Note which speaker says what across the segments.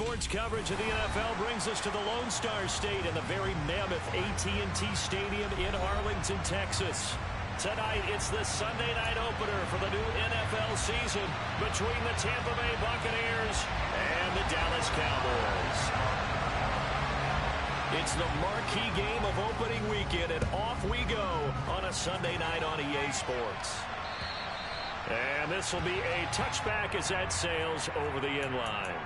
Speaker 1: sports coverage of the NFL brings us to the Lone Star State in the very mammoth AT&T Stadium in Arlington, Texas. Tonight, it's the Sunday night opener for the new NFL season between the Tampa Bay Buccaneers and the Dallas Cowboys. It's the marquee game of opening weekend, and off we go on a Sunday night on EA Sports. And this will be a touchback as that sails over the end line.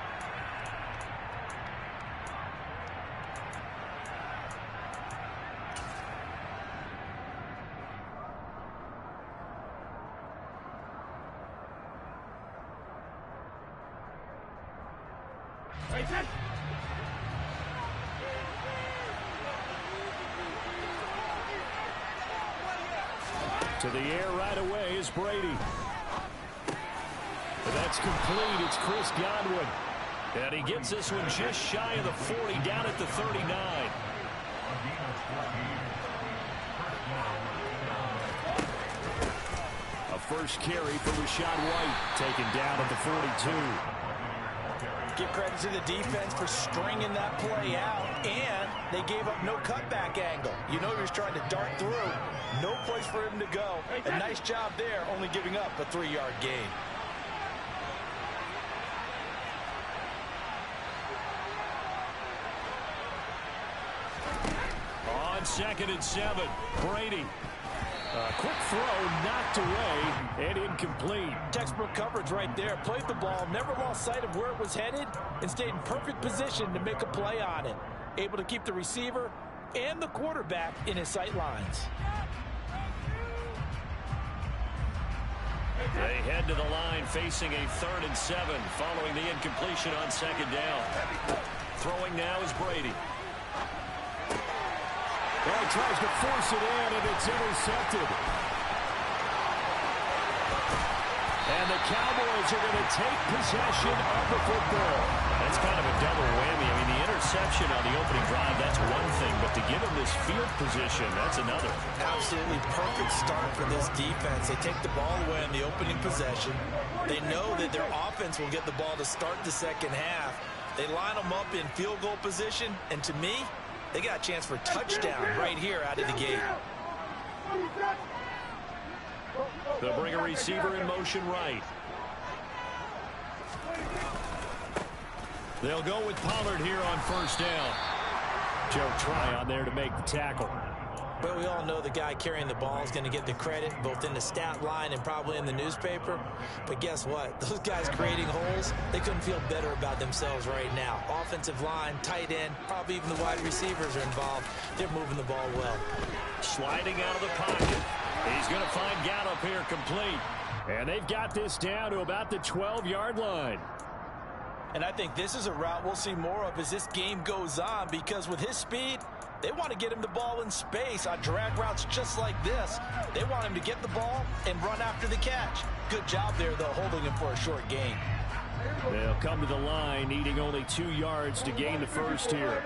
Speaker 1: To the air right away is Brady. That's complete. It's Chris Godwin. And he gets this one just shy of the 40, down at the 39. A first carry for Rashad White, taken down at the 42.
Speaker 2: Give credit to the defense for stringing that play out, and they gave up no cutback angle. You know he was trying to dart through. No place for him to go. A nice job there, only giving up a 3-yard gain.
Speaker 1: On 2nd and 7, Brady. A quick throw, knocked away, and incomplete.
Speaker 2: Textbook coverage right there. Played the ball, never lost sight of where it was headed, and stayed in perfect position to make a play on it. Able to keep the receiver and the quarterback in his sight lines.
Speaker 1: They head to the line facing a 3rd and 7 following the incompletion on 2nd down. Throwing now is Brady. Well, he tries to force it in, and it's intercepted. And the Cowboys are going to take possession of the football. That's kind of a double whammy. I mean, the interception on the opening drive, that's one thing, but to give them this field position, that's another.
Speaker 2: Absolutely perfect start for this defense. They take the ball away on the opening possession. They know that their offense will get the ball to start the second half. They line them up in field goal position, and to me, they got a chance for a touchdown right here out of the gate.
Speaker 1: They'll bring a receiver in motion right. They'll go with Pollard here on 1st down. Joe Tryon there to make the tackle.
Speaker 2: But we all know the guy carrying the ball is going to get the credit, both in the stat line and probably in the newspaper. But guess what? Those guys creating holes, they couldn't feel better about themselves right now. Offensive line, tight end, probably even the wide receivers are involved. They're moving the ball well.
Speaker 1: Sliding out of the pocket. He's going to find Gallup here complete. And they've got this down to about the 12-yard line.
Speaker 2: And I think this is a route we'll see more of as this game goes on, because with his speed, they want to get him the ball in space on drag routes just like this. They want him to get the ball and run after the catch. Good job there, though, holding him for a short gain.
Speaker 1: They'll come to the line, needing only 2 yards to gain the first here.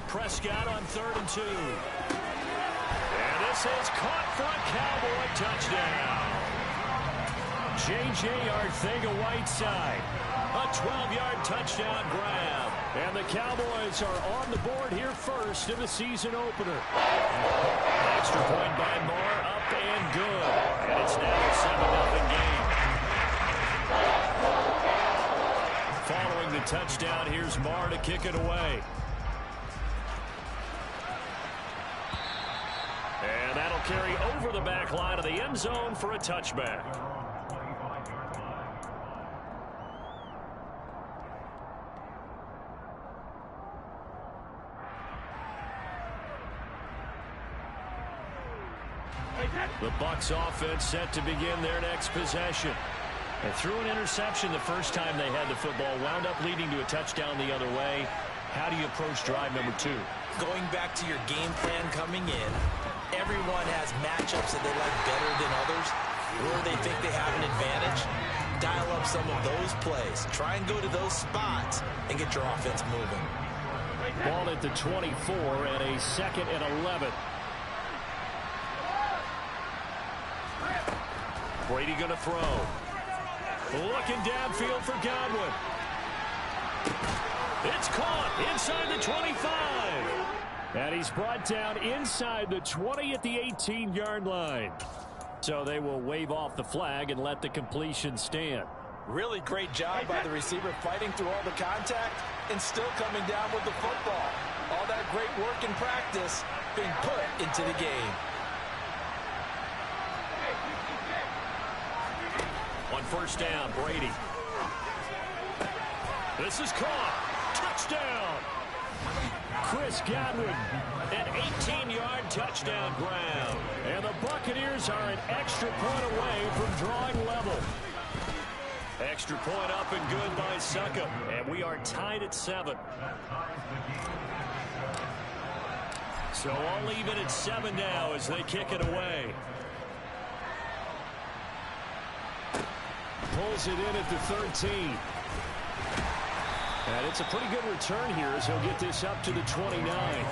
Speaker 1: Prescott on 3rd and 2. And this is caught for a Cowboy touchdown. J.J. Arcega-Whiteside. A 12-yard touchdown grab. And the Cowboys are on the board here first in the season opener. Extra point by Moore, up and good. And it's now a 7-0 game. Following the touchdown, here's Moore to kick it away. And that'll carry over the back line of the end zone for a touchback. The Bucks offense set to begin their next possession. They threw an interception the first time they had the football, wound up leading to a touchdown the other way. How do you approach drive number 2?
Speaker 2: Going back to your game plan coming in, everyone has matchups that they like better than others, where they think they have an advantage. Dial up some of those plays. Try and go to those spots and get your offense moving.
Speaker 1: Ball at the 24 and a 2nd and 11. Brady going to throw. Looking downfield for Godwin. It's caught inside the 25. And he's brought down inside the 20 at the 18-yard line. So they will wave off the flag and let the completion stand.
Speaker 2: Really great job by the receiver fighting through all the contact and still coming down with the football. All that great work in practice being put into the game.
Speaker 1: On first down, Brady. This is caught. Touchdown. Chris Godwin, an 18-yard touchdown ground. And the Buccaneers are an extra point away from drawing level. Extra point up and good by Suckup. And we are tied at 7. So all even at 7 now as they kick it away. Pulls it in at the 13. And it's a pretty good return here as he'll get this up to the 29.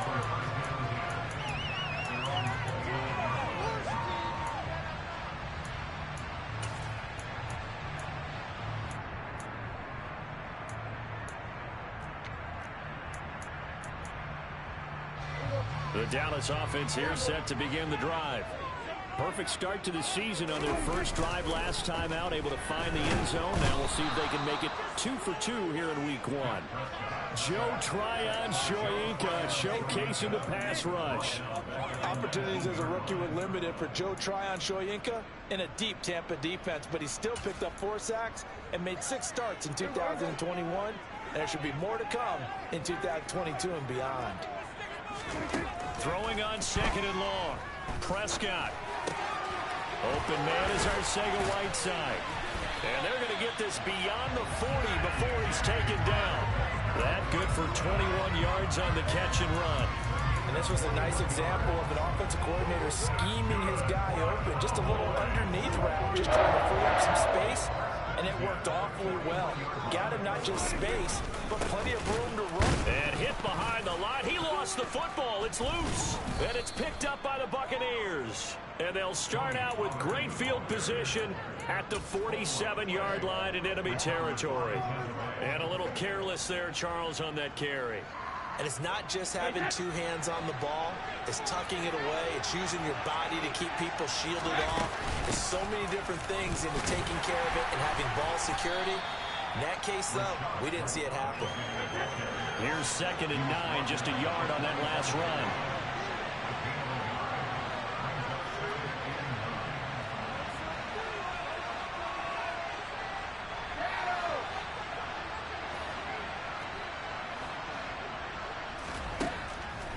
Speaker 1: The Dallas offense here set to begin the drive. Perfect start to the season on their first drive last time out, able to find the end zone. Now we'll see if they can make it 2 for 2 here in week 1. Joe Tryon-Shoyinka showcasing the pass rush.
Speaker 2: Opportunities as a rookie were limited for Joe Tryon-Shoyinka in a deep Tampa defense, but he still picked up 4 sacks and made 6 starts in 2021, and there should be more to come in 2022 and beyond.
Speaker 1: Throwing on second and long. Prescott. Open man is Arcega-Whiteside. And they're going to get this beyond the 40 before he's taken down. That good for 21 yards on the catch and run.
Speaker 2: And this was a nice example of an offensive coordinator scheming his guy open. Just a little underneath route, just trying to free up some space. And it worked awfully well. Got him not just space, but plenty of room to run.
Speaker 1: And hit behind the line. He lost the football. It's loose. And it's picked up by the Buccaneers. And they'll start out with great field position at the 47-yard line in enemy territory. And a little careless there, Charles, on that carry.
Speaker 2: And it's not just having 2 hands on the ball. It's tucking it away. It's using your body to keep people shielded off. There's so many different things into taking care of it and having ball security. In that case, though, we didn't see it happen.
Speaker 1: Here's 2nd and 9, just a yard on that last run.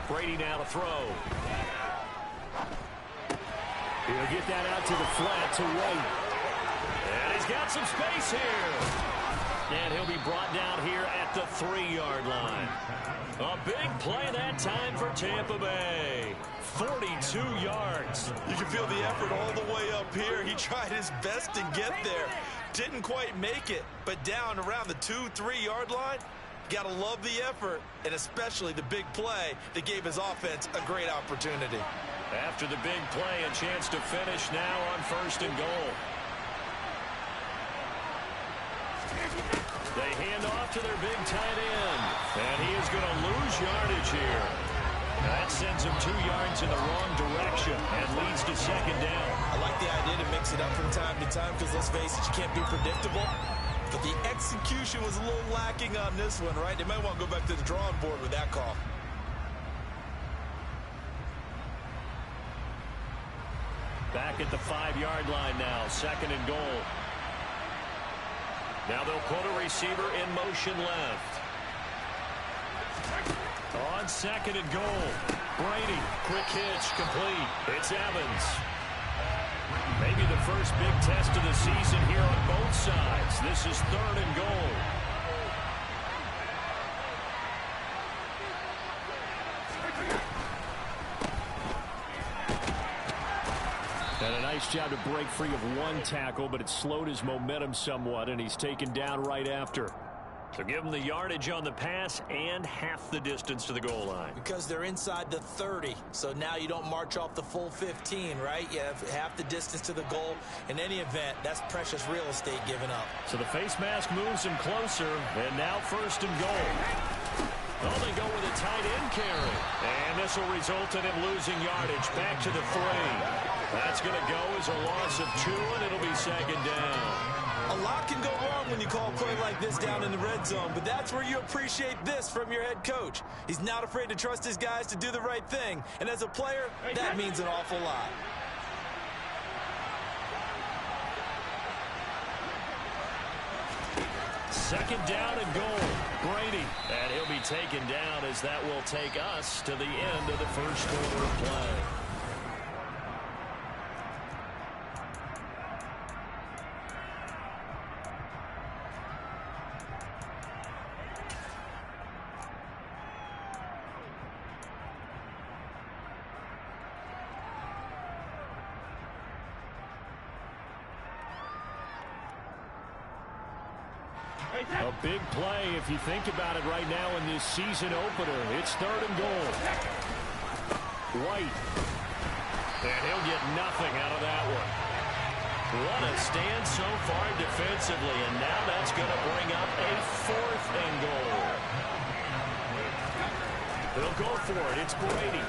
Speaker 1: Brady now to throw. He'll get that out to the flat to White. And he's got some space here. And he'll be brought down here at the 3-yard line. A big play that time for Tampa Bay. 42 yards.
Speaker 2: You can feel the effort all the way up here. He tried his best to get there. Didn't quite make it, but down around the 2-3 yard line. Got to love the effort, and especially the big play that gave his offense a great opportunity.
Speaker 1: After the big play, a chance to finish now on 1st and goal. They hand off to their big tight end, and he is going to lose yardage here. That sends him 2 yards in the wrong direction and leads to 2nd down.
Speaker 2: I like the idea to mix it up from time to time because, let's face it, you can't be predictable. But the execution was a little lacking on this one, right? They might want to go back to the drawing board with that call.
Speaker 1: Back at the 5-yard line now, 2nd and goal. Now they'll put a receiver in motion left. On 2nd and goal, Brady, quick hitch, complete. It's Evans. Maybe the first big test of the season here on both sides. This is 3rd and goal. And a nice job to break free of 1 tackle, but it slowed his momentum somewhat, and he's taken down right after. So give them the yardage on the pass and half the distance to the goal line.
Speaker 2: Because they're inside the 30, so now you don't march off the full 15, right? You have half the distance to the goal. In any event, that's precious real estate given up.
Speaker 1: So the face mask moves him closer, and now first and goal. Oh, they go with a tight end carry. And this will result in him losing yardage back to the 3. That's going to go as a loss of 2, and it'll be second down.
Speaker 2: A lot can go wrong when you call a play like this down in the red zone, but that's where you appreciate this from your head coach. He's not afraid to trust his guys to do the right thing, and as a player, that means an awful lot.
Speaker 1: Second down and goal. Brady. And he'll be taken down as that will take us to the end of the first quarter of play. A big play if you think about it right now in this season opener. It's third and goal. White. And he'll get nothing out of that one. What a stand so far defensively, and now that's going to bring up a fourth and goal. He'll go for it. It's Brady.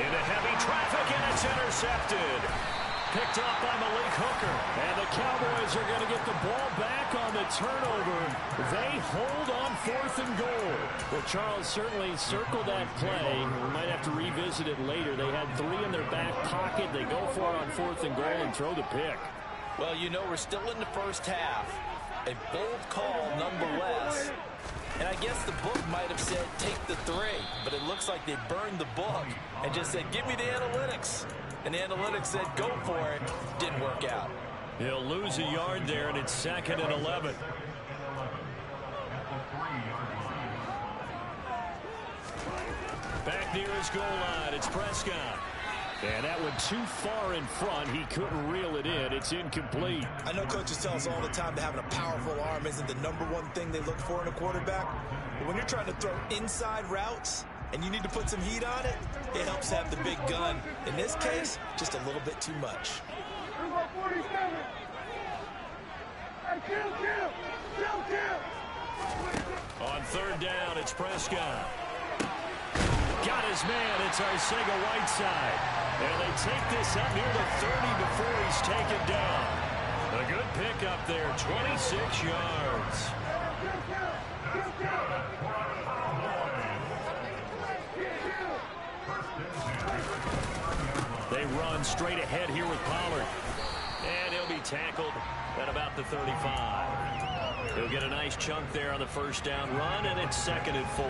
Speaker 1: Into heavy traffic, and it's intercepted. Picked up by Malik Hooker. And the Cowboys are going to get the ball back on the turnover. They hold on fourth and goal. Well, Charles, certainly circle that play. We might have to revisit it later. They had 3 in their back pocket. They go for it on fourth and goal and throw the pick.
Speaker 2: Well, you know, we're still in the first half. A bold call nonetheless. And I guess the book might have said take the 3, but it looks like they burned the book and just said give me the analytics. And the analytics said go for it. Didn't work out.
Speaker 1: He'll lose a yard there, and it's second and 11. Back near his goal line, it's Prescott. And that went too far in front. He couldn't reel it in. It's incomplete.
Speaker 2: I know coaches tell us all the time that having a powerful arm isn't the #1 thing they look for in a quarterback. But when you're trying to throw inside routes and you need to put some heat on it, it helps have the big gun. In this case, just a little bit too much.
Speaker 1: On third down, it's Prescott. Got his man. It's Arcega-Whiteside. And they take this up near the 30 before he's taken down. A good pick up there, 26 yards. They run straight ahead here with Pollard. And he'll be tackled at about the 35. He'll get a nice chunk there on the first down run, and it's second and 4.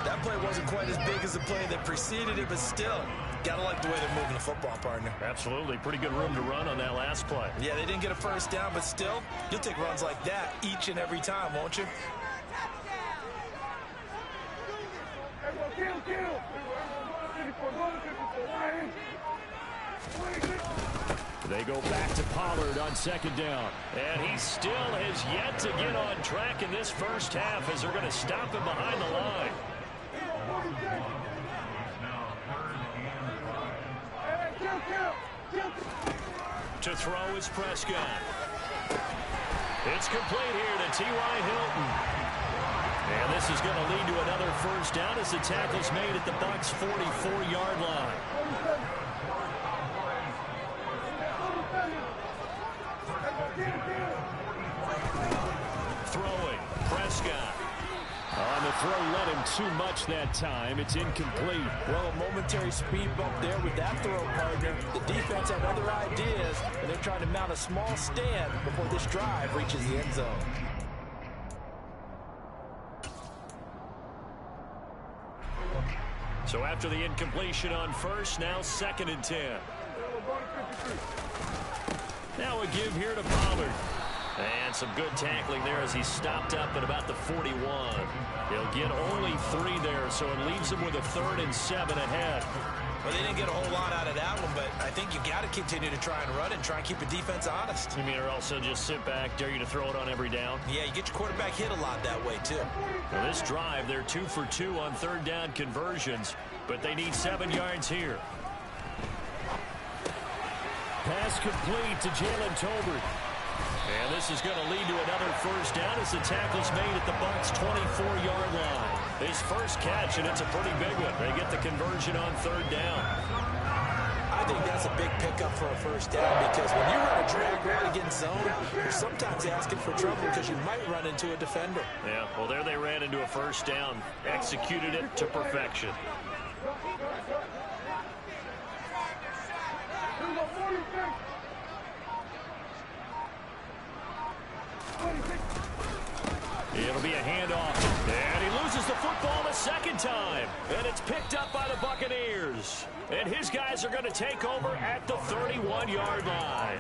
Speaker 2: That play wasn't quite as big as the play that preceded it, but still, gotta like the way they're moving the football, partner.
Speaker 1: Absolutely. Pretty good room to run on that last play.
Speaker 2: Yeah, they didn't get a first down, but still, you'll take runs like that each and every time, won't you?
Speaker 1: They go back to Pollard on second down. And he still has yet to get on track in this first half as they're going to stop him behind the line. To throw is Prescott. It's complete here to T.Y. Hilton. And this is going to lead to another first down as the tackle's made at the Bucks' 44-yard line. Throwing, Prescott. On the throw, led him too much that time. It's incomplete.
Speaker 2: Well, a momentary speed bump there with that throw, partner. The defense had other ideas, and they're trying to mount a small stand before this drive reaches the end zone.
Speaker 1: So after the incompletion on first, now second and 10. Now a give here to Pollard. And some good tackling there as he stopped up at about the 41. He'll get only 3 there, so it leaves him with a 3rd and 7 ahead.
Speaker 2: Well, they didn't get a whole lot out of that one, but I think you got to continue to try and run and try and keep the defense honest.
Speaker 1: You mean, or also just sit back, dare you to throw it on every down?
Speaker 2: Yeah, you get your quarterback hit a lot that way, too.
Speaker 1: Well, this drive, they're 2 for 2 on third down conversions, but they need 7 yards here. Pass complete to Jalen Tolbert. And this is going to lead to another first down as the tackle's made at the Bucks' 24-yard line. His first catch, and it's a pretty big one. They get the conversion on third down.
Speaker 2: I think that's a big pickup for a first down because when you run a drag route against zone, you're sometimes asking for trouble because you might run into a defender.
Speaker 1: Yeah, well, there they ran into a first down. Executed it to perfection. It'll be a handoff. And he loses the football a second time. And it's picked up by the Buccaneers. And his guys are going to take over at the 31-yard line.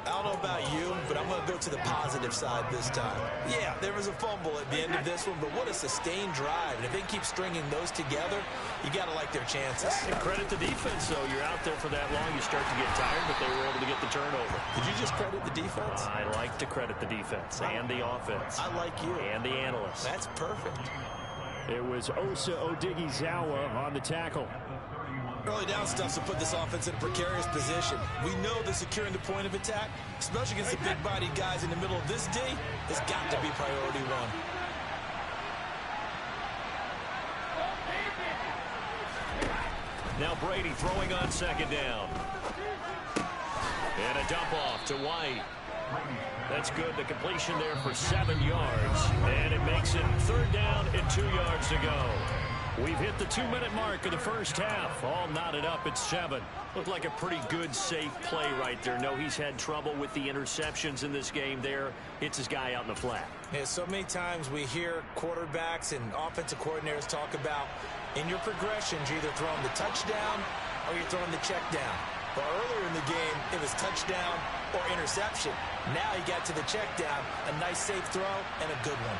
Speaker 2: I don't know about you, but I'm going to go to the positive side this time. Yeah, there was a fumble at the end of this one, but what a sustained drive. And if they keep stringing those together, you got to like their chances.
Speaker 1: And credit the defense, though. You're out there for that long, you start to get tired, but they were able to get the turnover.
Speaker 2: Did you just credit the defense?
Speaker 1: I like to credit the defense and the offense.
Speaker 2: I like you.
Speaker 1: And the analysts.
Speaker 2: That's perfect.
Speaker 1: It was Osa Odighizuwa on the tackle.
Speaker 2: Early down stuff to put this offense in a precarious position. We know that securing the point of attack, especially against the big-bodied guys in the middle of this D, has got to be priority one.
Speaker 1: Now Brady throwing on second down. And a dump off to White. That's good. The completion there for 7 yards. And it makes it third down and 2 yards to go. We've hit the 2-minute mark of the first half. All knotted up at 7. Looked like a pretty good, safe play right there. No, he's had trouble with the interceptions in this game there. Hits his guy out in the flat.
Speaker 2: Yeah, so many times we hear quarterbacks and offensive coordinators talk about in your progressions, you're either throwing the touchdown or you're throwing the check down. But earlier in the game, it was touchdown or interception. Now you got to the check down, a nice safe throw, and a good one.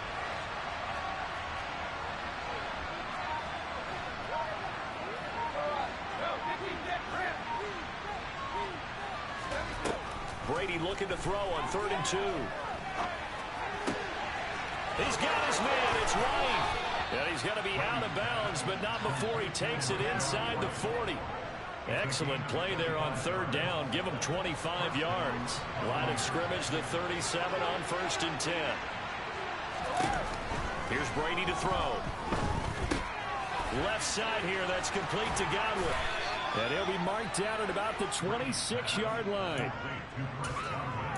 Speaker 1: Brady looking to throw on 3rd and 2. He's got his man. It's White. And he's going to be out of bounds, but not before he takes it inside the 40. Excellent play there on 3rd down. Give him 25 yards. Line of scrimmage, the 37 on 1st and 10. Here's Brady to throw. Left side here, that's complete to Godwin. And he'll be marked down at about the 26-yard line.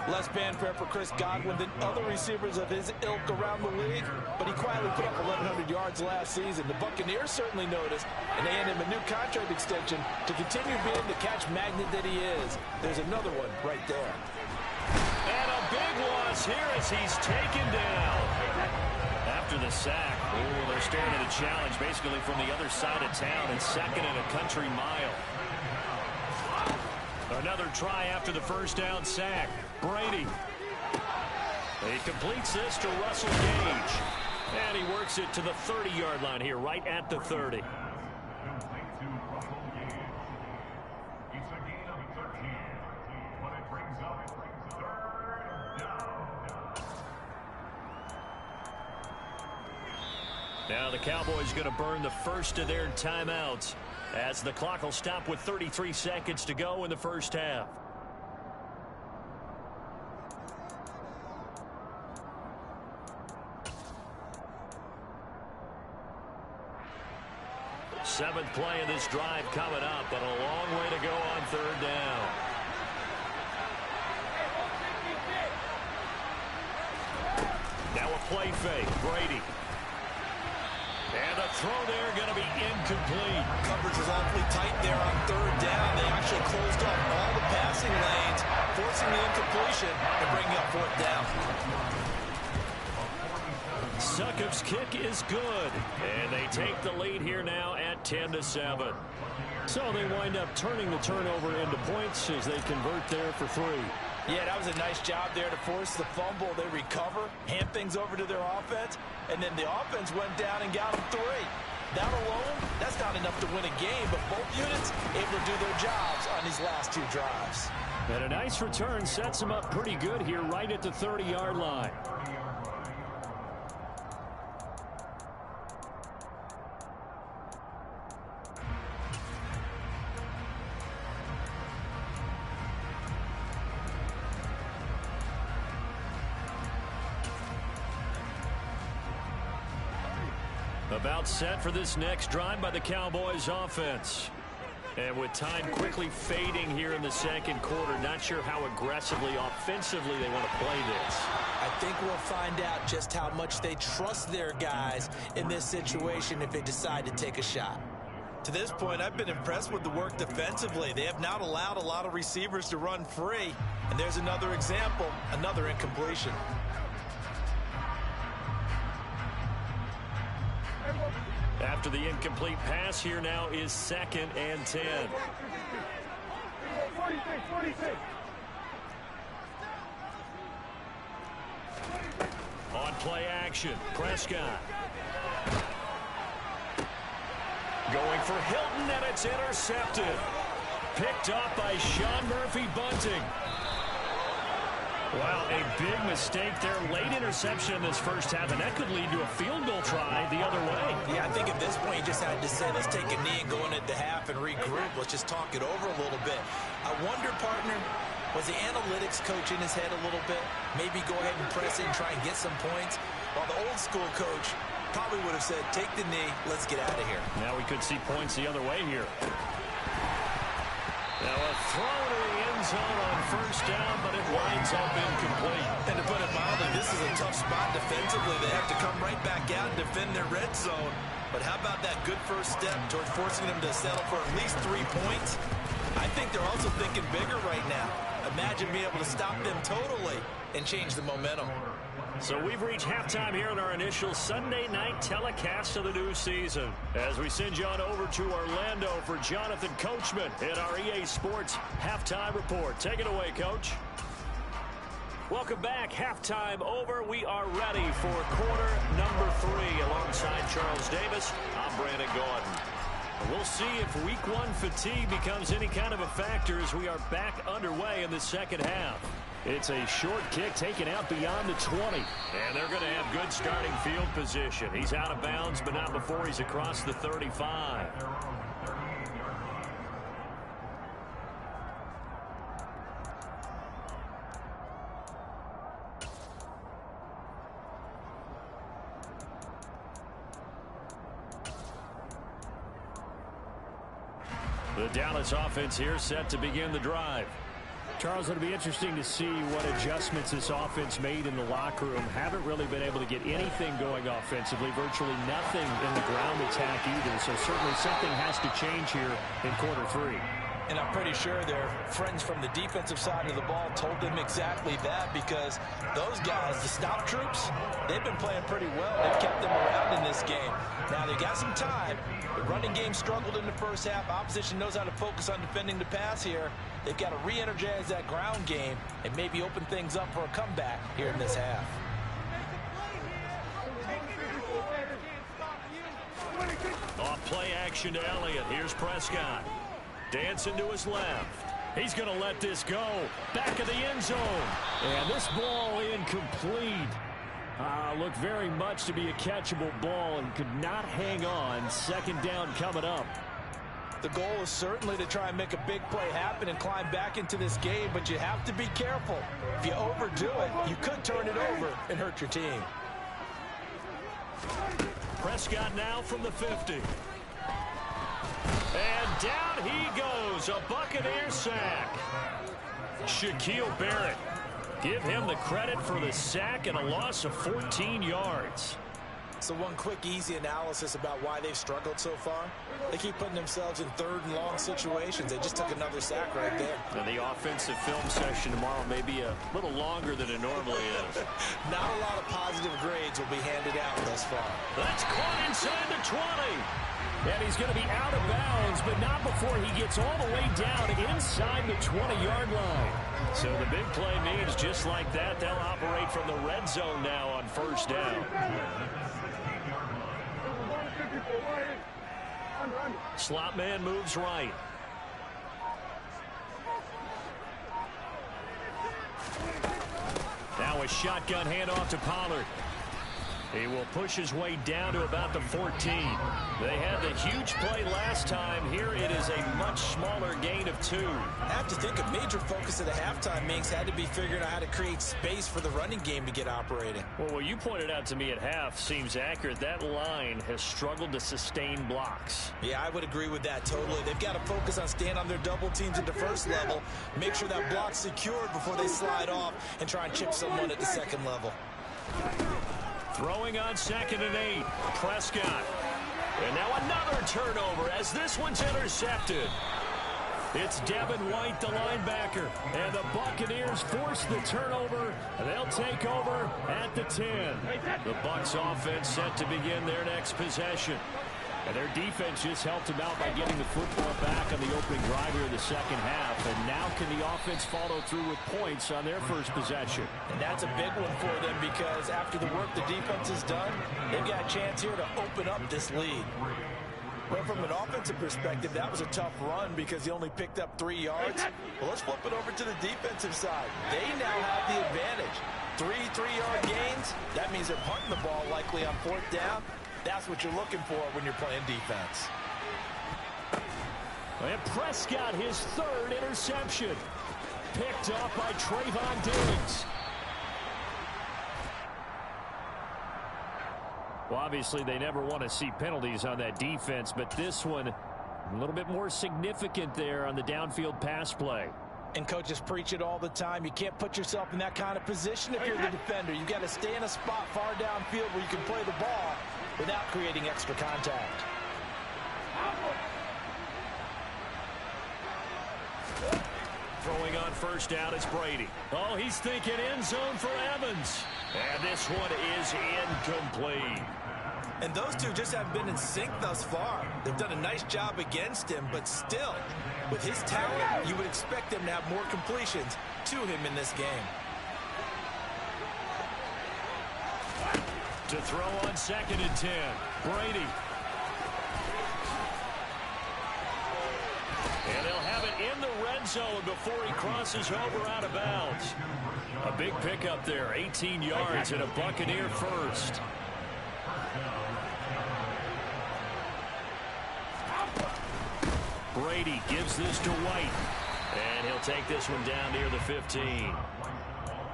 Speaker 2: Less fanfare for Chris Godwin than other receivers of his ilk around the league, but he quietly put up 1,100 yards last season. The Buccaneers certainly noticed, and they handed him a new contract extension to continue being the catch magnet that he is. There's another one right there.
Speaker 1: And a big loss here as he's taken down. After the sack, they're staring at a challenge basically from the other side of town and 2nd and a country mile. Another try after the first down sack. Brady. He completes this to Russell Gage. And he works it to the 30-yard line here, right at the 30. Now the Cowboys going to burn the first of their timeouts as the clock will stop with 33 seconds to go in the first half. Seventh play of this drive coming up, but a long way to go on 3rd down. Now a play fake. Brady. And the throw there going to be incomplete.
Speaker 2: Coverage was awfully tight there on 3rd down. They actually closed off all the passing lanes, forcing the incompletion and bringing up 4th down.
Speaker 1: Succop's kick is good. And they take the lead here now at 10-7. So they wind up turning the turnover into points as they convert there for 3.
Speaker 2: Yeah, that was a nice job there to force the fumble. They recover, hand things over to their offense, and then the offense went down and got them 3. That alone, that's not enough to win a game, but both units able to do their jobs on these last two drives.
Speaker 1: And a nice return sets them up pretty good here right at the 30-yard line. About set for this next drive by the Cowboys offense. And with time quickly fading here in the second quarter, not sure how aggressively, offensively they want to play this.
Speaker 2: I think we'll find out just how much they trust their guys in this situation if they decide to take a shot. To this point, I've been impressed with the work defensively. They have not allowed a lot of receivers to run free. And there's another example, another incompletion.
Speaker 1: After the incomplete pass, here now is 2nd and 10. On play action, Prescott. Going for Hilton, and it's intercepted. Picked up by Sean Murphy-Bunting. Wow, a big mistake there. Late interception in this first half, and that could lead to a field goal try the other way.
Speaker 2: Yeah, I think at this point you just had to say, let's take a knee and go into the half and regroup. Let's just talk it over a little bit. I wonder, partner, was the analytics coach in his head a little bit? Maybe go ahead and press in, try and get some points. While the old school coach probably would have said, take the knee, let's get out of here.
Speaker 1: Now we could see points the other way here. Now a throw to the end zone on first down, but it winds up incomplete.
Speaker 2: And to put it mildly, this is a tough spot defensively. They have to come right back out and defend their red zone. But how about that good first step toward forcing them to settle for at least 3 points? I think they're also thinking bigger right now. Imagine being able to stop them totally and change the momentum.
Speaker 1: So we've reached halftime here in our initial Sunday night telecast of the new season. As we send you on over to Orlando for Jonathan Coachman in our EA Sports Halftime Report. Take it away, Coach. Welcome back. Halftime over. We are ready for quarter number 3. Alongside Charles Davis, I'm Brandon Gordon. We'll see if week 1 fatigue becomes any kind of a factor as we are back underway in the second half. It's a short kick taken out beyond the 20. And they're going to have good starting field position. He's out of bounds, but not before he's across the 35. The Dallas offense here set to begin the drive. Charles, it'll be interesting to see what adjustments this offense made in the locker room. Haven't really been able to get anything going offensively, virtually nothing in the ground attack either. So certainly something has to change here in quarter 3.
Speaker 2: And I'm pretty sure their friends from the defensive side of the ball told them exactly that, because those guys, the stop troops, they've been playing pretty well. They've kept them around in this game. Now, they got some time. The running game struggled in the first half. Opposition knows how to focus on defending the pass here. They've got to re-energize that ground game and maybe open things up for a comeback here in this half.
Speaker 1: Off play action to Elliott. Here's Prescott. Dancing to his left. He's going to let this go. Back of the end zone. And this ball incomplete. Looked very much to be a catchable ball and could not hang on. Second down coming up.
Speaker 2: The goal is certainly to try and make a big play happen and climb back into this game, but you have to be careful. If you overdo it, you could turn it over and hurt your team.
Speaker 1: Prescott now from the 50. And down he goes. A Buccaneer sack. Shaquille Barrett. Give him the credit for the sack and a loss of 14 yards.
Speaker 2: So one quick, easy analysis about why they've struggled so far. They keep putting themselves in third and long situations. They just took another sack right there.
Speaker 1: And the offensive film session tomorrow may be a little longer than it normally is.
Speaker 2: Not a lot of positive grades will be handed out thus far.
Speaker 1: That's caught inside the 20. And he's going to be out of bounds, but not before he gets all the way down inside the 20-yard line. So the big play means just like that, they'll operate from the red zone now on first down. Slot man moves right. Now a shotgun handoff to Pollard. He will push his way down to about the 14. They had the huge play last time. Here it is a much smaller gain of 2.
Speaker 2: I have to think a major focus of the halftime, Minks, had to be figuring out how to create space for the running game to get operating.
Speaker 1: Well, what you pointed out to me at half seems accurate. That line has struggled to sustain blocks.
Speaker 2: Yeah, I would agree with that totally. They've got to focus on staying on their double teams at the first level, make sure that block's secured before they slide off and try and chip someone at the second level.
Speaker 1: Throwing on 2nd and 8. Prescott. And now another turnover as this one's intercepted. It's Devin White, the linebacker. And the Buccaneers force the turnover. And they'll take over at the 10. The Bucks offense set to begin their next possession. And their defense just helped them out by getting the football back on the opening drive here in the second half. And now can the offense follow through with points on their first possession?
Speaker 2: And that's a big one for them because after the work the defense has done, they've got a chance here to open up this lead. Well, from an offensive perspective, that was a tough run because he only picked up 3 yards. Well, let's flip it over to the defensive side. They now have the advantage. 3 3-yard gains. That means they're punting the ball likely on 4th down. That's what you're looking for when you're playing defense.
Speaker 1: And Prescott, his 3rd interception. Picked off by Trayvon Diggs. Well, obviously, they never want to see penalties on that defense, but this one a little bit more significant there on the downfield pass play.
Speaker 2: And coaches preach it all the time. You can't put yourself in that kind of position if you're the defender. You've got to stay in a spot far downfield where you can play the ball without creating extra contact.
Speaker 1: Throwing on 1st down is Brady. Oh, he's thinking end zone for Evans. And this one is incomplete.
Speaker 2: And those two just haven't been in sync thus far. They've done a nice job against him, but still, with his talent, you would expect him to have more completions to him in this game.
Speaker 1: To throw on 2nd and 10. Brady. And they'll have it in the red zone before he crosses over out of bounds. A big pickup there, 18 yards and a Buccaneer first. Brady gives this to White. And he'll take this one down near the 15.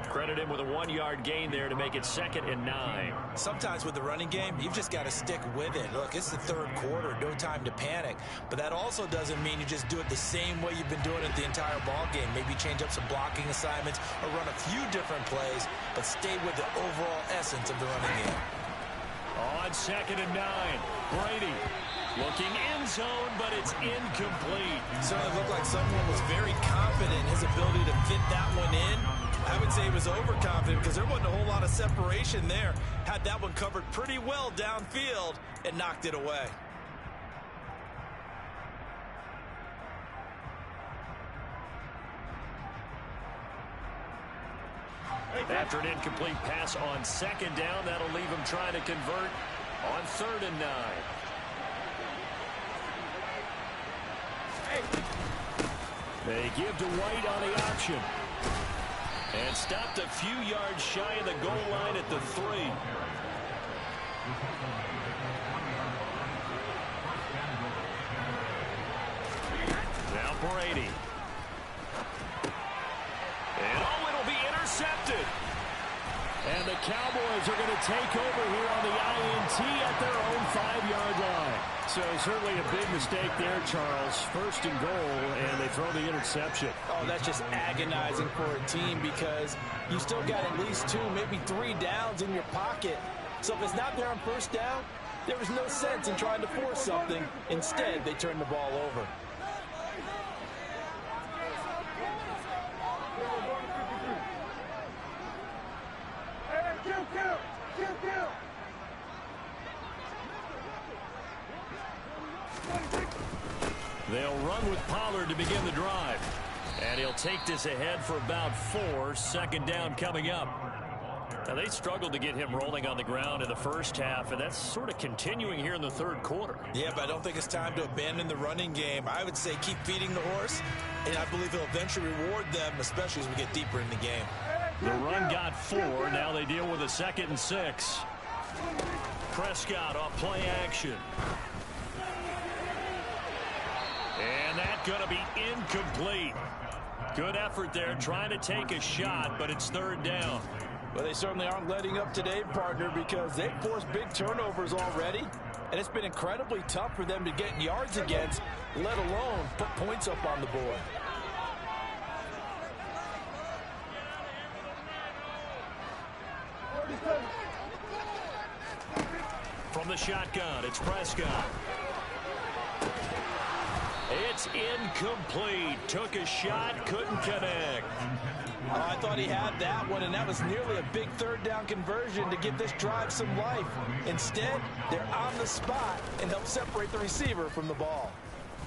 Speaker 1: Credit him with a 1-yard gain there to make it 2nd and 9.
Speaker 2: Sometimes with the running game, you've just got to stick with it. Look, it's the 3rd quarter, no time to panic. But that also doesn't mean you just do it the same way you've been doing it the entire ball game. Maybe change up some blocking assignments or run a few different plays, but stay with the overall essence of the running game.
Speaker 1: On 2nd and 9, Brady looking end zone, but it's incomplete.
Speaker 2: Certainly looked like someone was very confident in his ability to fit that one in. I would say he was overconfident because there wasn't a whole lot of separation there. Had that one covered pretty well downfield and knocked it away.
Speaker 1: After an incomplete pass on 2nd down, that'll leave him trying to convert on 3rd and 9. They give to White on the option. And stopped a few yards shy of the goal line at the 3. Now Brady. And it'll be intercepted. And the Cowboys are going to take over here on the INT at their own 5-yard line. So certainly a big mistake there, Charles. 1st and goal, and they throw the interception.
Speaker 2: Oh, that's just agonizing for a team because you still got at least 2, maybe 3 downs in your pocket. So if it's not there on 1st down, there was no sense in trying to force something. Instead, they turn the ball over.
Speaker 1: They'll run with Pollard to begin the drive. And he'll take this ahead for about 4. 2nd down coming up. Now, they struggled to get him rolling on the ground in the first half, and that's sort of continuing here in the third quarter.
Speaker 2: Yeah, but I don't think it's time to abandon the running game. I would say keep feeding the horse, and I believe he'll eventually reward them, especially as we get deeper in the game.
Speaker 1: The run got 4. Now they deal with a 2nd and 6. Prescott off play action. And that's going to be incomplete. Good effort there trying to take a shot, but it's 3rd down.
Speaker 3: Well, they certainly aren't letting up today, partner, because they've forced big turnovers already, and it's been incredibly tough for them to get yards against, let alone put points up on the board.
Speaker 1: From the shotgun, it's Prescott. It's incomplete. Took a shot, couldn't connect.
Speaker 3: Oh, I thought he had that one, and that was nearly a big 3rd down conversion to give this drive some life. Instead, they're on the spot and help separate the receiver from the ball.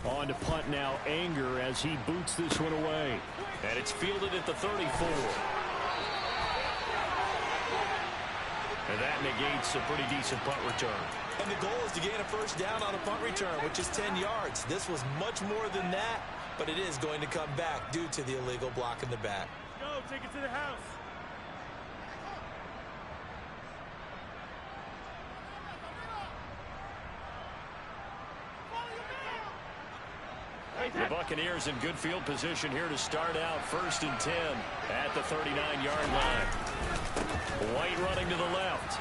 Speaker 1: On to punt now, Anger, as he boots this one away. And it's fielded at the 34. And that negates a pretty decent punt return.
Speaker 2: And the goal is to gain a 1st down on a punt return, which is 10 yards. This was much more than that, but it is going to come back due to the illegal block in the back.
Speaker 4: Go, take it to the house.
Speaker 1: The Buccaneers in good field position here to start out 1st and 10 at the 39-yard line. White running to the left.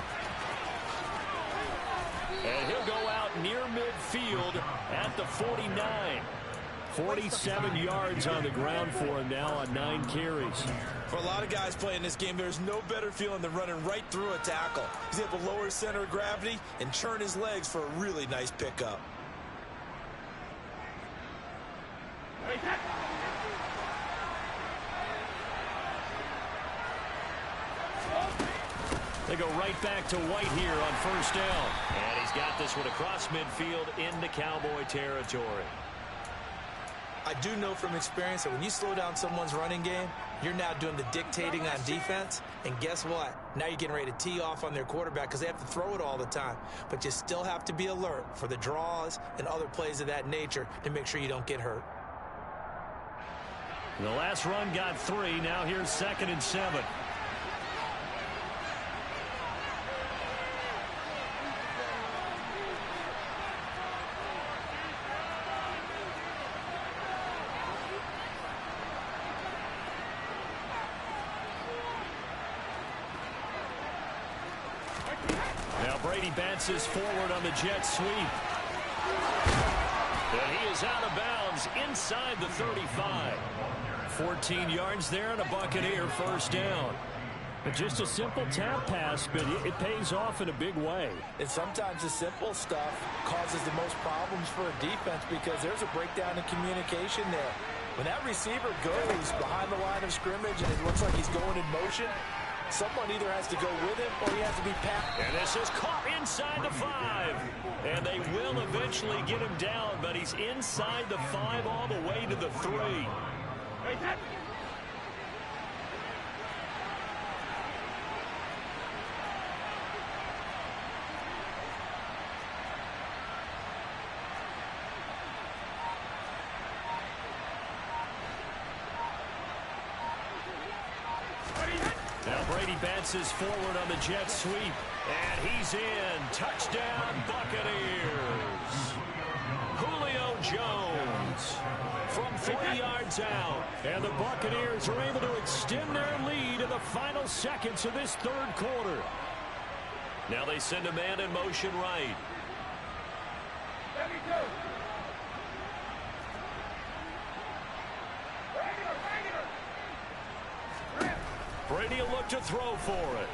Speaker 1: And he'll go out near midfield at the 49. 47 yards on the ground for him now on 9 carries.
Speaker 2: For a lot of guys playing this game, there's no better feeling than running right through a tackle. He's able to lower his center of gravity and churn his legs for a really nice pickup.
Speaker 1: They go right back to White here on 1st down. And he's got this one across midfield into Cowboy territory.
Speaker 2: I do know from experience that when you slow down someone's running game, you're now doing the dictating on defense. And guess what? Now you're getting ready to tee off on their quarterback because they have to throw it all the time. But you still have to be alert for the draws and other plays of that nature to make sure you don't get hurt.
Speaker 1: The last run got 3. Now here's 2nd and 7. Now Brady bounces forward on the jet sweep. And he is out of bounds inside the 35. 14 yards there and a Buccaneer 1st down. But just a simple tap pass, but it pays off in a big way.
Speaker 3: And sometimes the simple stuff causes the most problems for a defense because there's a breakdown in communication there. When that receiver goes behind the line of scrimmage and it looks like he's going in motion, someone either has to go with him or he has to be passed.
Speaker 1: And this is caught inside the 5. And they will eventually get him down, but he's inside the 5 all the way to the 3. Now Brady bounces forward on the jet sweep. And he's in. Touchdown, Buccaneers. Julio Jones from 3 yards out. And the Buccaneers are able to extend their lead in the final seconds of this 3rd quarter. Now they send a man in motion right. Brady will look to throw for it.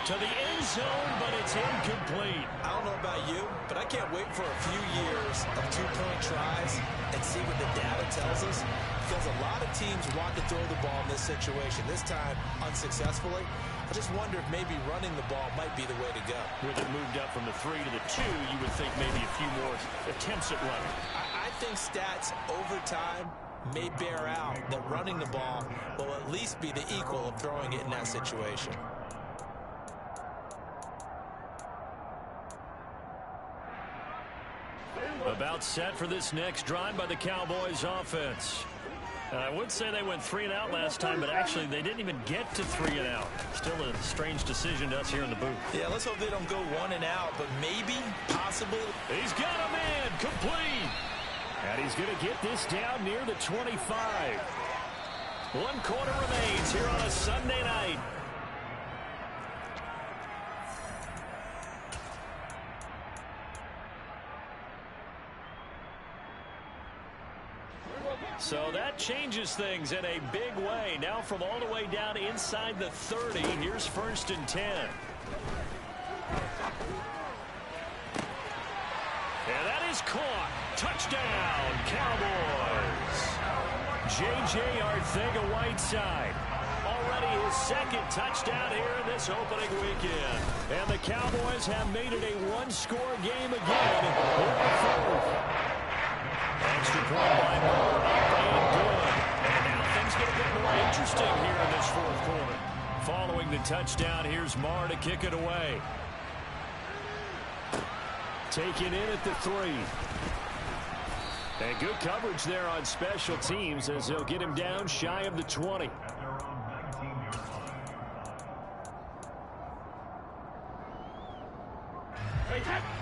Speaker 1: To the end zone, but it's incomplete.
Speaker 2: I don't know about you, but I can't wait for a few years of 2-point tries and see what the data tells us. Because a lot of teams want to throw the ball in this situation. This time, unsuccessfully. I just wonder if maybe running the ball might be the way to go.
Speaker 1: With it moved up from the 3 to the 2, you would think maybe a few more attempts at running.
Speaker 2: I think stats over time may bear out that running the ball will at least be the equal of throwing it in that situation.
Speaker 1: About set for this next drive by the Cowboys offense. And I would say they went 3 and out last time, but actually they didn't even get to 3 and out. Still a strange decision to us here in the booth.
Speaker 2: Yeah, let's hope they don't go 1 and out, but maybe, possibly.
Speaker 1: He's got a man, complete. And he's going to get this down near the 25. 1 quarter remains here on a Sunday night. So that changes things in a big way. Now from all the way down inside the 30, here's 1st and 10. And that is caught. Touchdown, Cowboys. J.J. Arcega-Whiteside. Already his 2nd touchdown here in this opening weekend. And the Cowboys have made it a 1-score game again. Extra point by Moore, up and good. And now things get a bit more interesting here in this 4th quarter. Following the touchdown, here's Marr to kick it away. Taken in at the 3. And good coverage there on special teams as they'll get him down shy of the 20.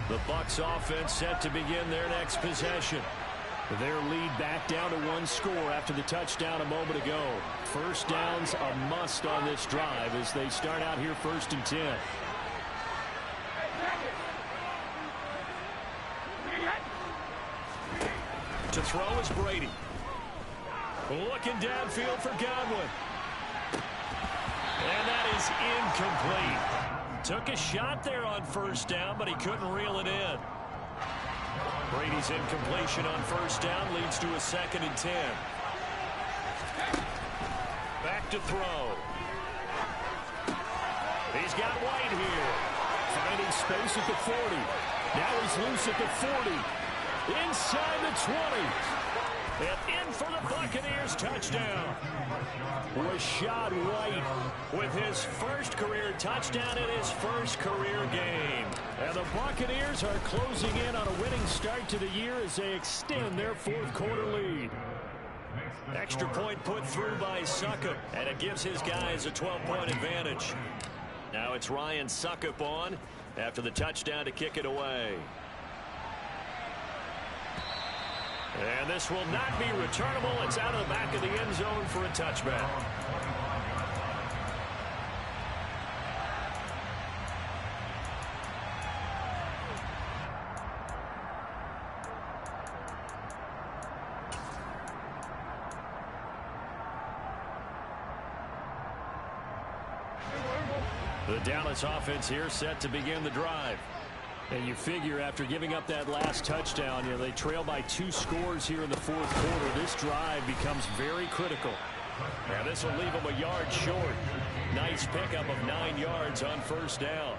Speaker 1: The Bucks offense set to begin their next possession. Their lead back down to 1 score after the touchdown a moment ago. 1st down's a must on this drive as they start out here 1st and 10. To throw is Brady. Looking downfield for Godwin. And that is incomplete. Took a shot there on 1st down, but he couldn't reel it in. Brady's incompletion on 1st down leads to a 2nd and 10. Back to throw. He's got White here. Finding space at the 40. Now he's loose at the 40. Inside the 20. And in for the Buccaneers touchdown. Rashad White with his 1st career touchdown in his 1st career game. And the Buccaneers are closing in on a winning start to the year as they extend their 4th quarter lead. Extra point put through by Succop, and it gives his guys a 12-point advantage. Now it's Ryan Succop on after the touchdown to kick it away. And this will not be returnable. It's out of the back of the end zone for a touchback. The Dallas offense here set to begin the drive. And you figure after giving up that last touchdown, they trail by 2 scores here in the 4th quarter. This drive becomes very critical. Now this will leave them a yard short. Nice pickup of 9 yards on 1st down.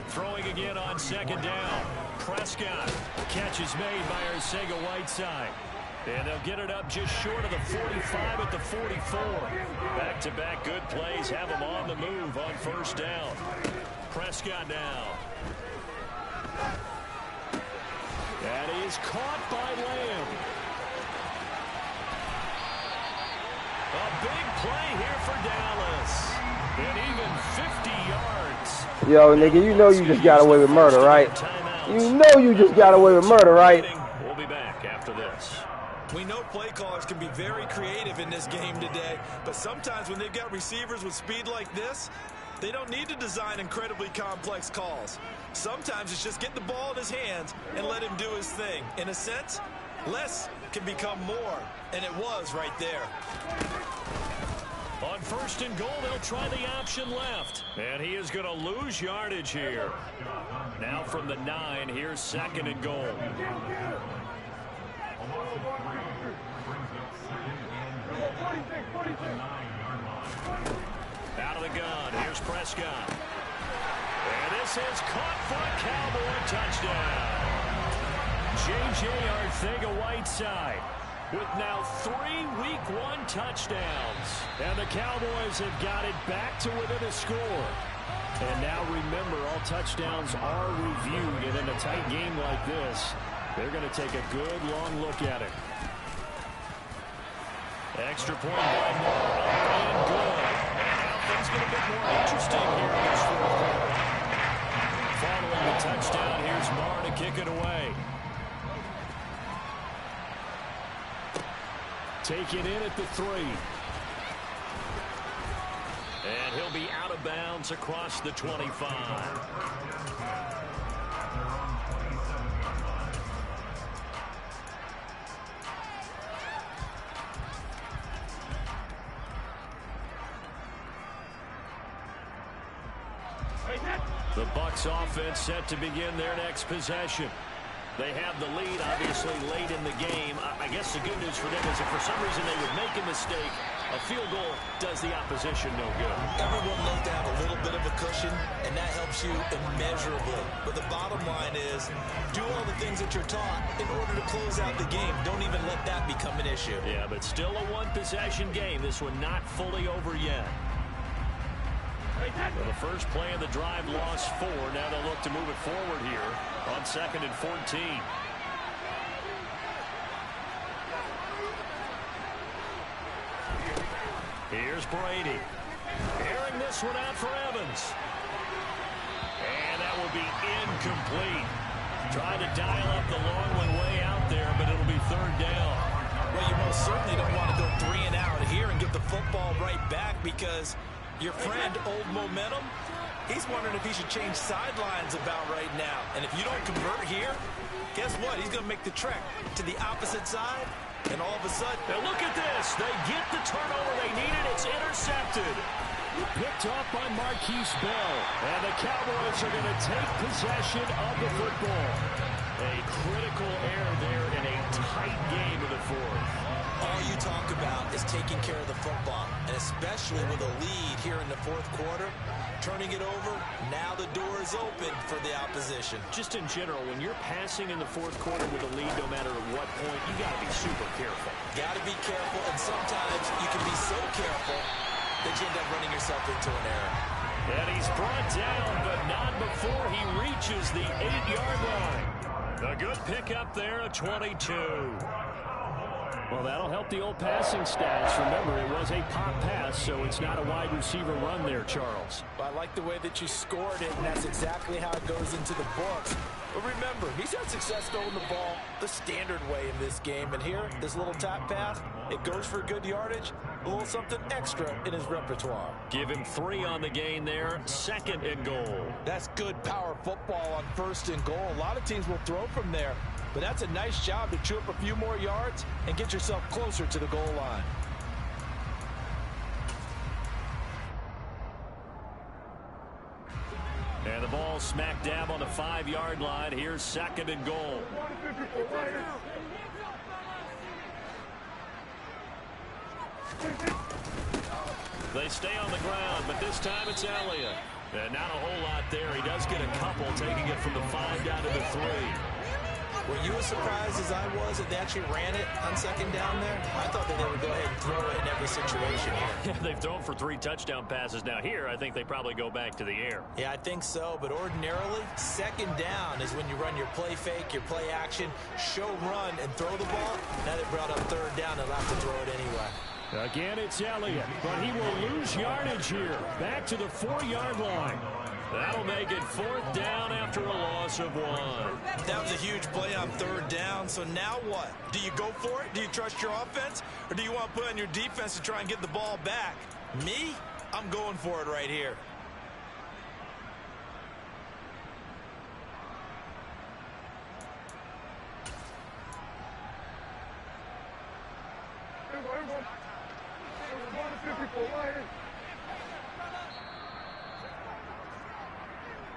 Speaker 1: Throwing again on 2nd down. Prescott. Catch is made by Arcega-Whiteside. And they'll get it up just short of the 45 at the 44. Back-to-back good plays have them on the move on 1st down. Prescott now. That is caught by Lamb. A big play here for Dallas. And even 50 yards.
Speaker 4: Yo, nigga, you know you just got away with murder, right? You know you just got away with murder, right?
Speaker 1: We'll be back after this.
Speaker 3: We know play callers can be very creative in this game today, but sometimes when they've got receivers with speed like this, they don't need to design incredibly complex calls. Sometimes it's just get the ball in his hands and let him do his thing. In a sense, less can become more, and it was right there.
Speaker 1: On 1st and goal, they'll try the option left. And he is going to lose yardage here. Now from the 9, here's 2nd and goal. Out of the gun, here's Prescott. And this is caught for a Cowboy touchdown. J.J. Arcega-Whiteside with now 3 Week 1 touchdowns. And the Cowboys have got it back to within a score. And now remember, all touchdowns are reviewed. And in a tight game like this, they're going to take a good long look at it. Extra point by Moore, up and good. Now things get a bit more interesting here in this fourth quarter. Following the touchdown, here's Moore to kick it away. Take it in at the 3. And he'll be out of bounds across the 25. The Bucks offense set to begin their next possession. They have the lead, obviously, late in the game. I guess the good news for them is if for some reason they would make a mistake, a field goal does the opposition no good.
Speaker 2: Everyone loves to have a little bit of a cushion, and that helps you immeasurably. But the bottom line is, do all the things that you're taught in order to close out the game. Don't even let that become an issue.
Speaker 1: Yeah, but still a one-possession game. This one not fully over yet. Well, the first play of the drive lost 4. Now they'll look to move it forward here on 2nd and 14. Here's Brady. Airing this one out for Evans. And that will be incomplete. Trying to dial up the long one way out there, but it'll be 3rd down.
Speaker 2: Well, you most certainly don't want to go 3 and out here and get the football right back because your friend, Old Momentum, he's wondering if he should change sidelines about right now. And if you don't convert here, guess what? He's going to make the trek to the opposite side. And all of a sudden,
Speaker 1: now look at this. They get the turnover they needed. It's intercepted. Picked off by Marquise Bell. And the Cowboys are going to take possession of the football. A critical error there in a tight game of the 4th.
Speaker 2: All you talk about is taking care of the football, and especially with a lead here in the 4th quarter, turning it over, now the door is open for the opposition.
Speaker 1: Just in general, when you're passing in the 4th quarter with a lead, no matter at what point, you got to be super careful.
Speaker 2: Got to be careful, and sometimes you can be so careful that you end up running yourself into an error.
Speaker 1: And he's brought down, but not before he reaches the 8-yard line. A good pickup there, a 22. Well, that'll help the old passing stats. Remember, it was a pop pass, so it's not a wide receiver run there, Charles.
Speaker 3: I like the way that you scored it, and that's exactly how it goes into the books. But remember, he's had success throwing the ball the standard way in this game. And here, this little tap pass, it goes for good yardage, a little something extra in his repertoire.
Speaker 1: Give him 3 on the gain there, 2nd and goal.
Speaker 3: That's good power football on 1st and goal. A lot of teams will throw from there, but that's a nice job to chew up a few more yards and get yourself closer to the goal line.
Speaker 1: And the ball smack dab on the 5-yard line. Here's 2nd and goal. They stay on the ground, but this time it's Elliott. And not a whole lot there. He does get a couple, taking it from the 5 down to the 3.
Speaker 2: Were you as surprised as I was that they actually ran it on 2nd down there? I thought that they would go ahead and throw it in every situation here.
Speaker 1: Yeah, they've thrown for 3 touchdown passes. Now here, I think they probably go back to the air.
Speaker 2: Yeah, I think so, but ordinarily, 2nd down is when you run your play fake, your play action, show run, and throw the ball. Now they brought up 3rd down, they'll have to throw it anyway.
Speaker 1: Again, it's Elliott, but he will lose yardage here. Back to the 4-yard line. That'll make it 4th down after a loss of 1.
Speaker 2: That was a huge play on 3rd down, so now what? Do you go for it? Do you trust your offense? Or do you want to put on your defense to try and get the ball back? Me? I'm going for it right here.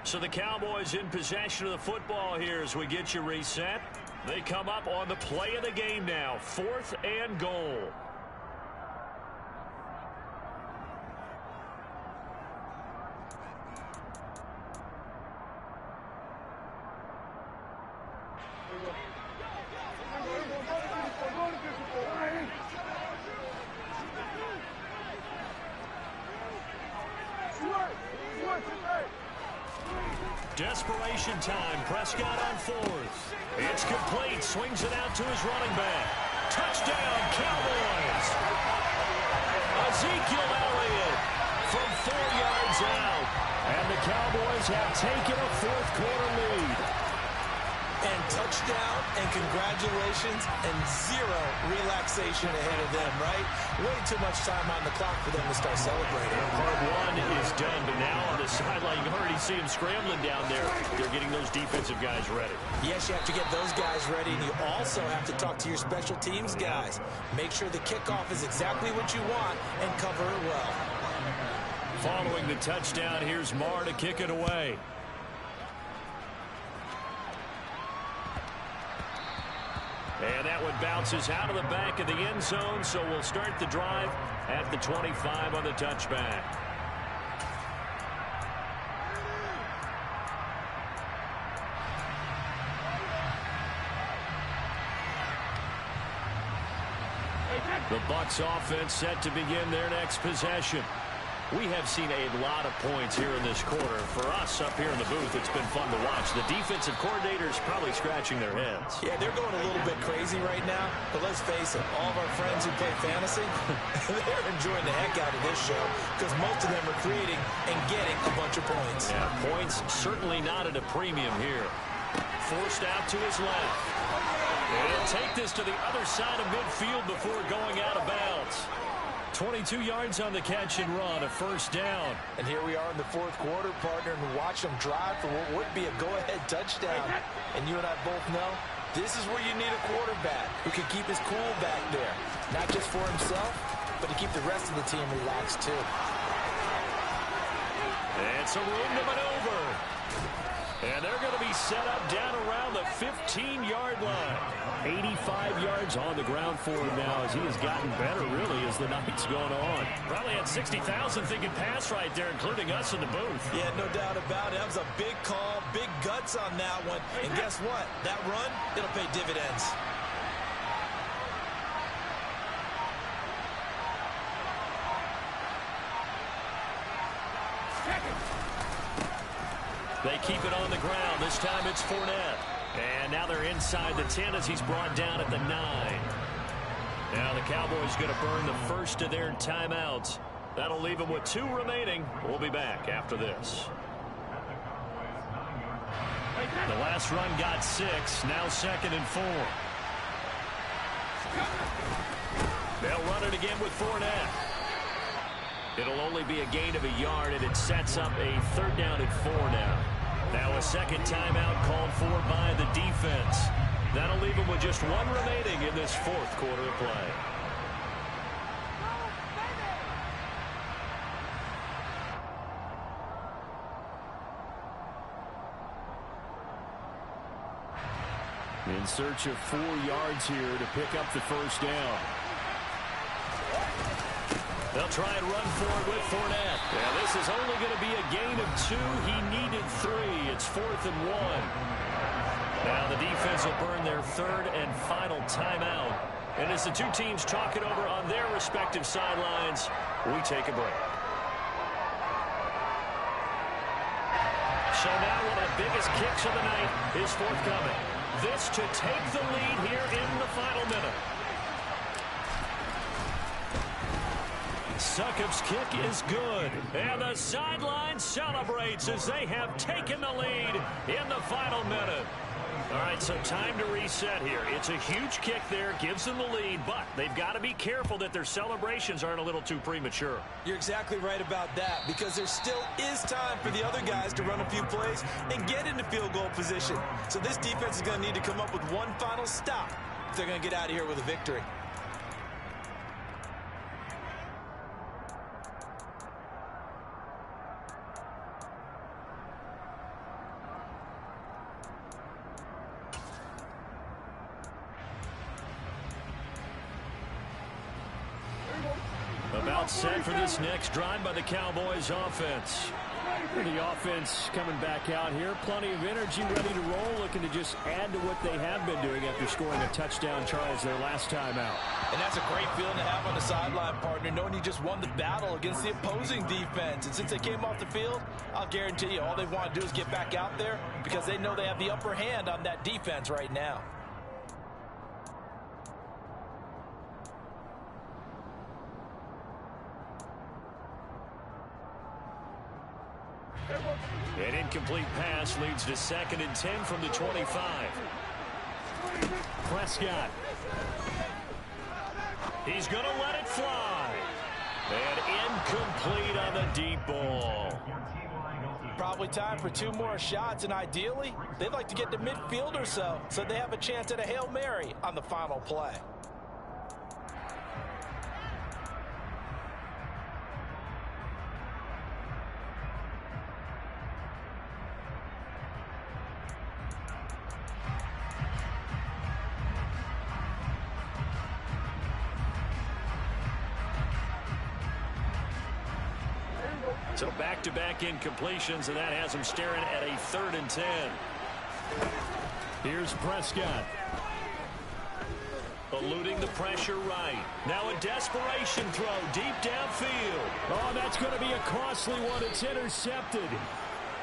Speaker 1: So the Cowboys in possession of the football here as we get you reset. They come up on the play of the game now. 4th and goal. Desperation time. Prescott on fourth. It's complete. Swings it out to his running back. Touchdown, Cowboys. Ezekiel Elliott from 4 yards out. And the Cowboys have taken a fourth-quarter lead.
Speaker 2: And touchdown, and congratulations, and zero relaxation ahead of them, right? Way too much time on the clock for them to start celebrating.
Speaker 1: Part one is done, but now on the sideline, you can already see them scrambling down there. They're getting those defensive guys ready.
Speaker 2: Yes, you have to get those guys ready, and you also have to talk to your special teams guys. Make sure the kickoff is exactly what you want and cover it well.
Speaker 1: Following the touchdown, here's Marr to kick it away. And that one bounces out of the back of the end zone, so we'll start the drive at the 25 on the touchback. The Bucks offense set to begin their next possession. We have seen a lot of points here in this quarter. For us up here in the booth, it's been fun to watch. The defensive coordinators probably scratching their heads.
Speaker 2: Yeah, they're going a little bit crazy right now. But let's face it, all of our friends who play fantasy, they're enjoying the heck out of this show because most of them are creating and getting a bunch of points.
Speaker 1: Yeah, points certainly not at a premium here. Forced out to his left. And he'll take this to the other side of midfield before going out of bounds. 22 yards on the catch and run, a first down.
Speaker 3: And here we are in the fourth quarter, partner, and watch them drive for what would be a go-ahead touchdown. And you and I both know this is where you need a quarterback who can keep his cool back there. Not just for himself, but to keep the rest of the team relaxed too.
Speaker 1: It's a room to maneuver. And they're going to be set up down around the 15-yard line. 85 yards on the ground for him now as he has gotten better, really, as the night's going on. Probably had 60,000 thinking pass right there, including us in the booth.
Speaker 2: Yeah, no doubt about it. That was a big call, big guts on that one. And guess what? That run, it'll pay dividends.
Speaker 1: They keep it on the ground. This time it's Fournette. And now they're inside the 10 as he's brought down at the 9. Now the Cowboys going to burn the first of their timeouts. That'll leave them with 2 remaining. We'll be back after this. The last run got 6. Now 2nd and 4. They'll run it again with Fournette. It'll only be a gain of a yard, and it sets up a 3rd down and 4 now. Now a second timeout called for by the defense. That'll leave them with just 1 remaining in this fourth quarter of play. In search of 4 yards here to pick up the first down. They'll try and run for it with Fournette. Yeah, this is only going to be a gain of 2. He needed 3. It's 4th and 1. Now the defense will burn their 3rd and final timeout. And as the 2 teams talk it over on their respective sidelines, we take a break. So now one of the biggest kicks of the night is forthcoming. This to take the lead here in the final minute. Succop's kick is good, and the sideline celebrates as they have taken the lead in the final minute. All right, so time to reset here. It's a huge kick there, gives them the lead, but they've got to be careful that their celebrations aren't a little too premature.
Speaker 2: You're exactly right about that, because there still is time for the other guys to run a few plays and get into field goal position. So this defense is going to need to come up with one final stop if they're going to get out of here with a victory.
Speaker 1: About set for this next drive by the Cowboys offense. The offense coming back out here. Plenty of energy, ready to roll, looking to just add to what they have been doing after scoring a touchdown, Charles, their last time out.
Speaker 3: And that's a great feeling to have on the sideline, partner, knowing you just won the battle against the opposing defense. And since they came off the field, I'll guarantee you all they want to do is get back out there because they know they have the upper hand on that defense right now.
Speaker 1: An incomplete pass leads to 2nd and 10 from the 25. Prescott. He's going to let it fly. And incomplete on the deep ball.
Speaker 3: Probably time for 2 more shots, and ideally, they'd like to get to midfield or so they have a chance at a Hail Mary on the final play.
Speaker 1: So back-to-back incompletions, and that has him staring at a 3rd and 10. Here's Prescott. Eluding the pressure right. Now a desperation throw deep downfield. Oh, that's going to be a costly one. It's intercepted.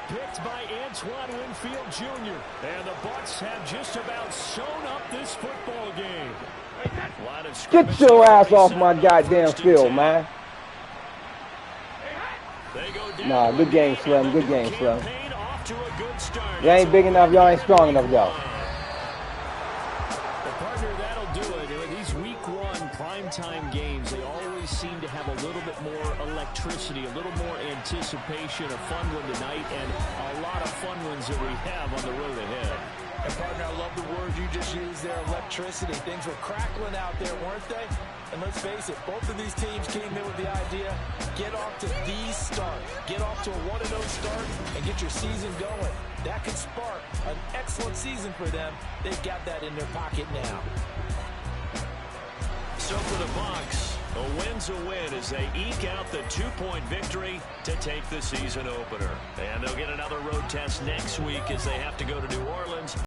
Speaker 1: Picked by Antoine Winfield Jr. And the Bucks have just about sewn up this football game.
Speaker 4: Get your ass off my goddamn field, man. Nah, good game, Slim. Good game, Slim. You ain't big enough. Y'all ain't strong enough, though.
Speaker 1: The partner, that'll do it. These week 1 primetime games, they always seem to have a little bit more electricity, a little more anticipation. A fun one tonight, and a lot of fun ones that we have on the road ahead.
Speaker 3: And, partner, I love the word you just used there, electricity. Things were crackling out there, weren't they? And let's face it, both of these teams came in with the idea, get off to the start. Get off to a 1-0 start and get your season going. That could spark an excellent season for them. They've got that in their pocket now.
Speaker 1: So for the Bucks, a win's a win as they eke out the 2-point victory to take the season opener. And they'll get another road test next week as they have to go to New Orleans.